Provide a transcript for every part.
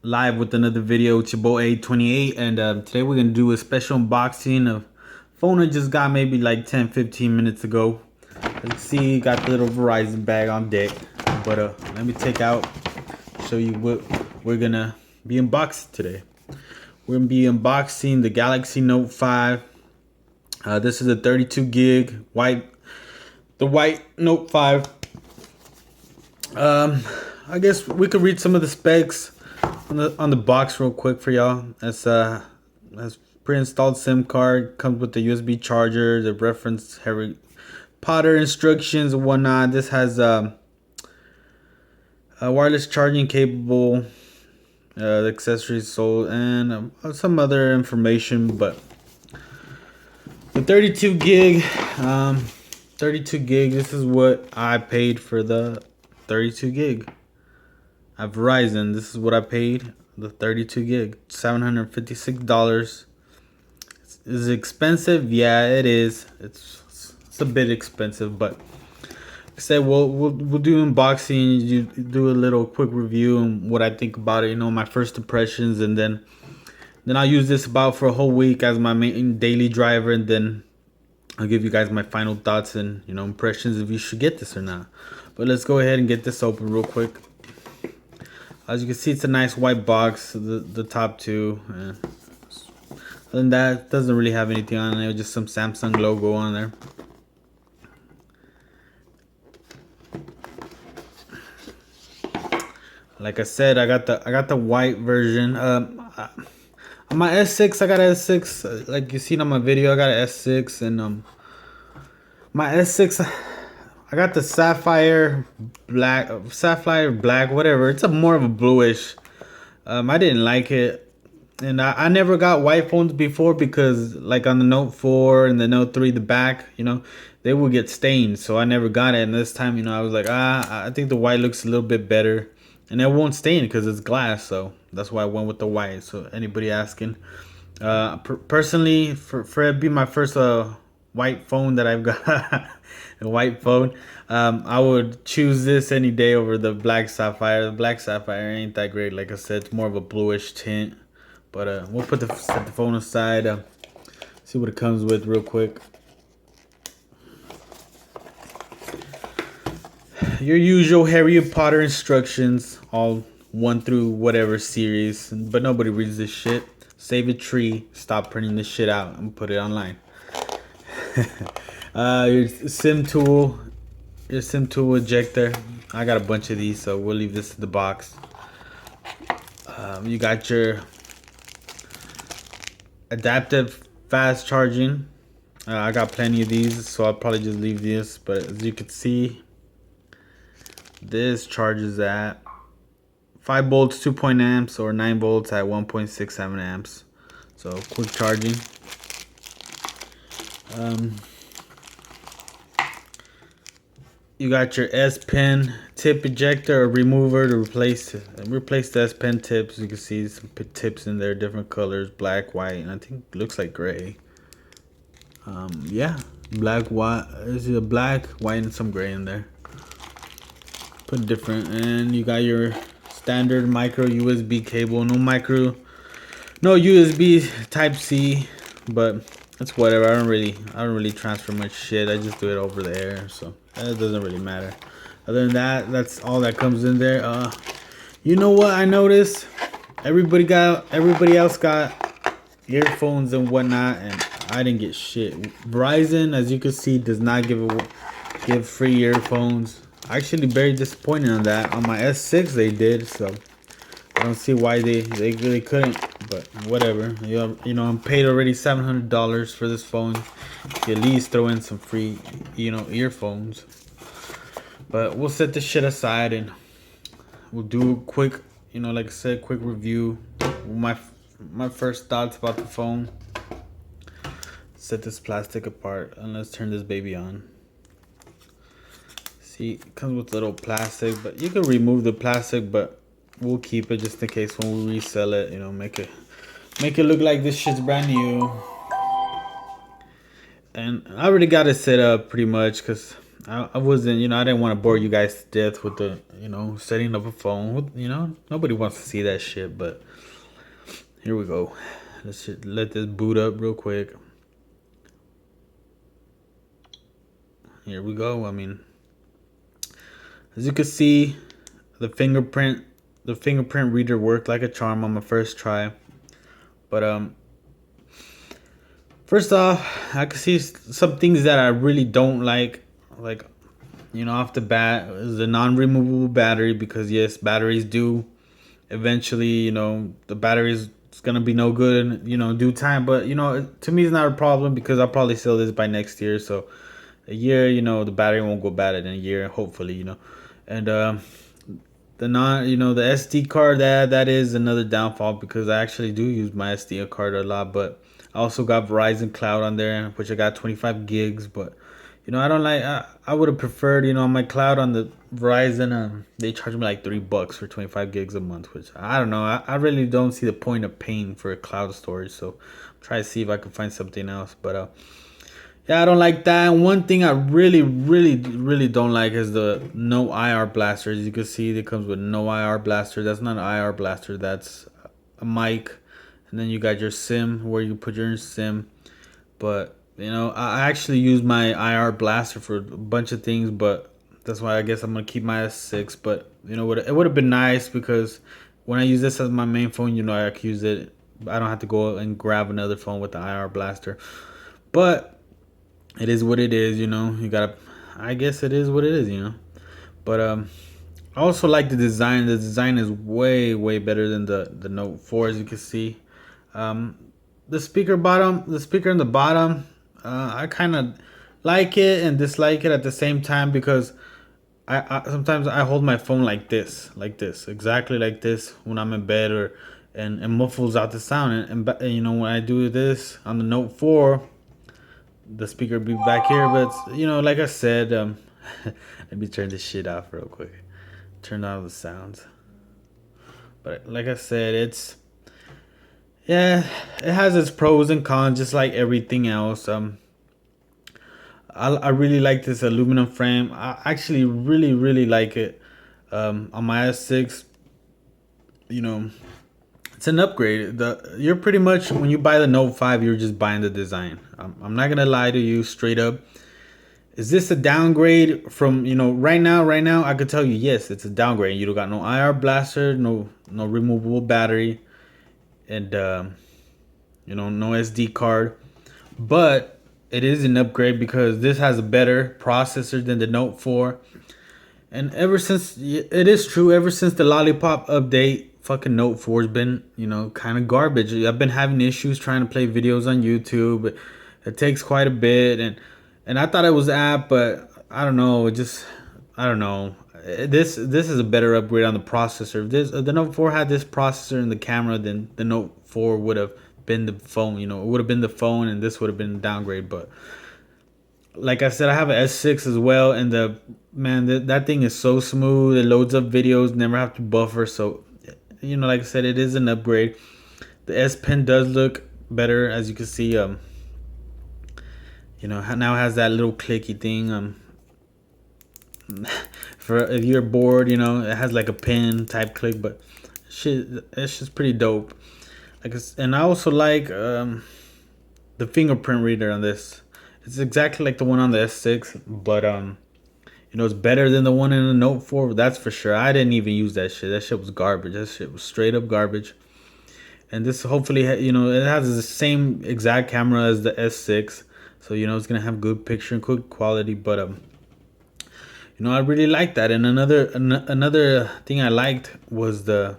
live with another video. It's your boy A28, and today we're gonna do a special unboxing of phone I just got maybe like 10-15 minutes ago. As you can see, got the little Verizon bag on deck. But let me take out, show you what we're gonna be unboxing today. We're gonna be unboxing the Galaxy Note 5. This is a 32 gig the white Note 5. I guess we could read some of the specs on the box real quick for y'all. As pre-installed SIM card, comes with the USB charger, the reference Harry Potter instructions and whatnot. This has a wireless charging capable, the accessories sold, and some other information. But the 32 gig, 32 gig. This is what I paid for the 32 gig. At Verizon, this is what I paid. The 32 gig, $756. Is it expensive? Yeah, it is. It's a bit expensive, but like I said, we'll do unboxing. You do a little quick review and what I think about it. You know, my first impressions, and then I'll use this about for a whole week as my main daily driver, and then I'll give you guys my final thoughts and impressions if you should get this or not. But let's go ahead and get this open real quick. As you can see, it's a nice white box. The top two. Other than that, it doesn't really have anything on it. Just some Samsung logo on there. Like I said, I got the white version. On my S6, I got an S6. Like you seen on my video, I got an S6, and my S6. I got the sapphire black, whatever. It's more of a bluish. I didn't like it, and I never got white phones before because, like on the Note 4 and the Note 3, the back, they would get stained. So I never got it. And this time, I was like, I think the white looks a little bit better, and it won't stain because it's glass. So that's why I went with the white. So anybody asking, personally, for it be my first white phone that I've got. A white phone, I would choose this any day over the black sapphire. The black sapphire ain't that great. Like I said, it's more of a bluish tint. But we'll set the phone aside, see what it comes with real quick. Your usual Harry Potter instructions, all 1 through whatever series, but nobody reads this shit. Save a tree, stop printing this shit out, and put it online. Your SIM tool ejector. I got a bunch of these, so we'll leave this in the box. You got your adaptive fast charging. I got plenty of these, so I'll probably just leave this. But as you can see, this charges at 5 volts 2.0 amps or 9 volts at 1.67 amps. So quick charging. You got your S Pen tip ejector or remover to replace the S Pen tips. You can see some tips in there, different colors, black, white, and I think it looks like gray. Yeah, black, white. Is it black, white, and some gray in there? Put different, and you got your standard micro USB cable. No USB Type C, but it's whatever. I don't really transfer much shit. I just do it over the air, so that doesn't really matter. Other than that, that's all that comes in there. You know what I noticed? Everybody else got earphones and whatnot, and I didn't get shit. Verizon, as you can see, does not give free earphones. Actually, very disappointed on that. On my S6, they did, so I don't see why they really couldn't. But whatever. I'm paid already $700 for this phone. You at least throw in some free, earphones. But we'll set this shit aside and we'll do a quick, like I said, quick review. My first thoughts about the phone. Set this plastic apart and let's turn this baby on. See, it comes with little plastic, but you can remove the plastic, but we'll keep it just in case when we resell it, make it look like this shit's brand new. And I already got it set up pretty much because I wasn't, I didn't want to bore you guys to death with the, setting up a phone. Nobody wants to see that shit. But here we go. Let this boot up real quick. Here we go. I mean, as you can see, the fingerprint reader worked like a charm on my first try. But first off, I can see some things that I really don't like off the bat is the non-removable battery, because yes, batteries do eventually, the batteries it's gonna be no good in due time. But to me, it's not a problem because I'll probably sell this by next year. So a year, the battery won't go bad in a year, hopefully. And the the SD card, that is another downfall, because I actually do use my SD card a lot. But I also got Verizon Cloud on there, which I got 25 gigs. But I don't like. I would have preferred, on my cloud on the Verizon. They charge me like $3 for 25 gigs a month, which I don't know. I really don't see the point of paying for a cloud storage. So I'm trying to see if I can find something else. But yeah, I don't like that. And one thing I really, really, really don't like is the no IR blaster. As you can see, it comes with no IR blaster. That's not an IR blaster. That's a mic, and then you got your SIM where you put your SIM. But I actually use my IR blaster for a bunch of things, but that's why I guess I'm gonna keep my S6. But it would have been nice, because when I use this as my main phone, I can use it. I don't have to go and grab another phone with the IR blaster. But it is what it is. You gotta. I guess it is what it is. But I also like the design. The design is way, way better than the Note 4, as you can see. Um, the speaker in the bottom, I kind of like it and dislike it at the same time, because I sometimes I hold my phone like this, exactly like this when I'm in bed, and muffles out the sound. And when I do this on the Note 4, the speaker be back here. But like I said, let me turn this shit off real quick. Turn off the sounds. But like I said, yeah, it has its pros and cons, just like everything else. I really like this aluminum frame. I actually really, really like it. On my S6, you know, it's an upgrade. You're pretty much, when you buy the Note 5, you're just buying the design. I'm not gonna lie to you straight up. Is this a downgrade from, right now? Right now, I could tell you, yes, it's a downgrade. You don't got no IR blaster, no removable battery, and no SD card. But it is an upgrade, because this has a better processor than the Note 4. And ever since, it is true, ever since the Lollipop update, fucking Note 4's been, kind of garbage. I've been having issues trying to play videos on YouTube. It takes quite a bit, and I thought it was the app, but I don't know. I don't know. This is a better upgrade on the processor. If the Note 4 had this processor in the camera, then the Note 4 would have been the phone. It would have been the phone, and this would have been a downgrade. But like I said, I have an S6 as well, and that thing is so smooth. It loads up videos, never have to buffer. So like I said, it is an upgrade. The S Pen does look better, as you can see. Now has that little clicky thing. For if you're bored, it has like a pen type click, but it's just pretty dope. And I also like the fingerprint reader on this. It's exactly like the one on the S6, but it's better than the one in the Note 4. That's for sure. I didn't even use that shit. That shit was garbage. That shit was straight up garbage. And this hopefully, it has the same exact camera as the S6, so it's gonna have good picture and good quality. But I really like that. And another thing I liked was where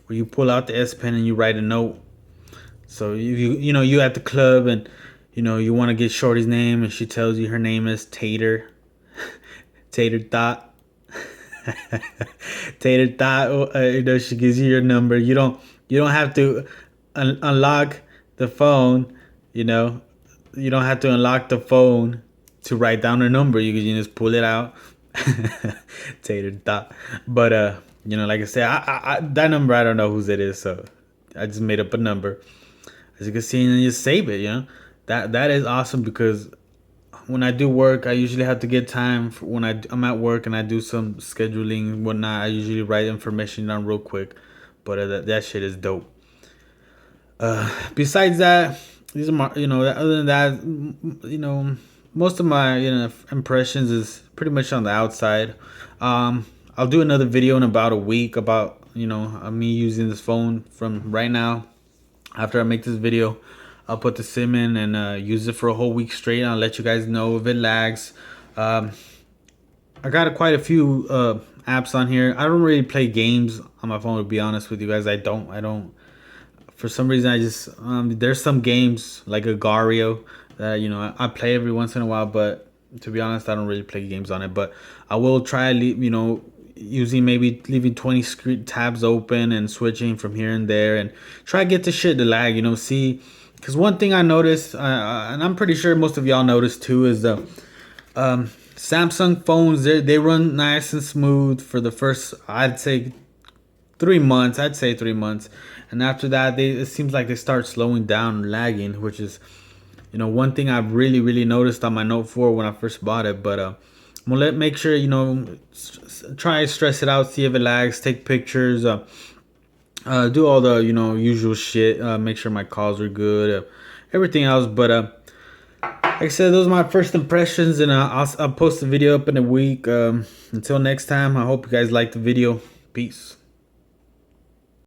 you pull out the S Pen and you write a note. So you at the club, and you want to get Shorty's name, and she tells you her name is Tater, Tater Thought, Tater Thought. She gives you your number. You don't have to unlock the phone. You don't have to unlock the phone to write down her number. You can just pull it out. Tater Thought. But like I said, I that number, I don't know whose it is, so I just made up a number. As you can see, and you save it. That is awesome, because when I do work, I usually have to get time for when I'm at work and I do some scheduling and whatnot. I usually write information down real quick, but that shit is dope. Besides that, these are my, other than that, most of my, impressions is pretty much on the outside. I'll do another video in about a week about, me using this phone from right now. After I make this video, I'll put the SIM in and use it for a whole week straight. I'll let you guys know if it lags. I got quite a few apps on here. I don't really play games on my phone, to be honest with you guys. I don't. For some reason, I just there's some games like Agario that I play every once in a while, but to be honest, I don't really play games on it. But I will try, using maybe leaving 20 screen tabs open and switching from here and there, and try to get the shit to lag. See, because one thing I noticed, and I'm pretty sure most of y'all noticed too, is the Samsung phones. They run nice and smooth for the first, I'd say, 3 months. I'd say 3 months, and after that, it seems like they start slowing down, lagging, which is, one thing I've really noticed on my Note 4 when I first bought it. But I'm gonna make sure, try to stress it out, see if it lags, take pictures, do all the usual shit, make sure my calls are good, everything else. But like I said, those are my first impressions, and I'll post the video up in a week. Until next time, I hope you guys liked the video. Peace.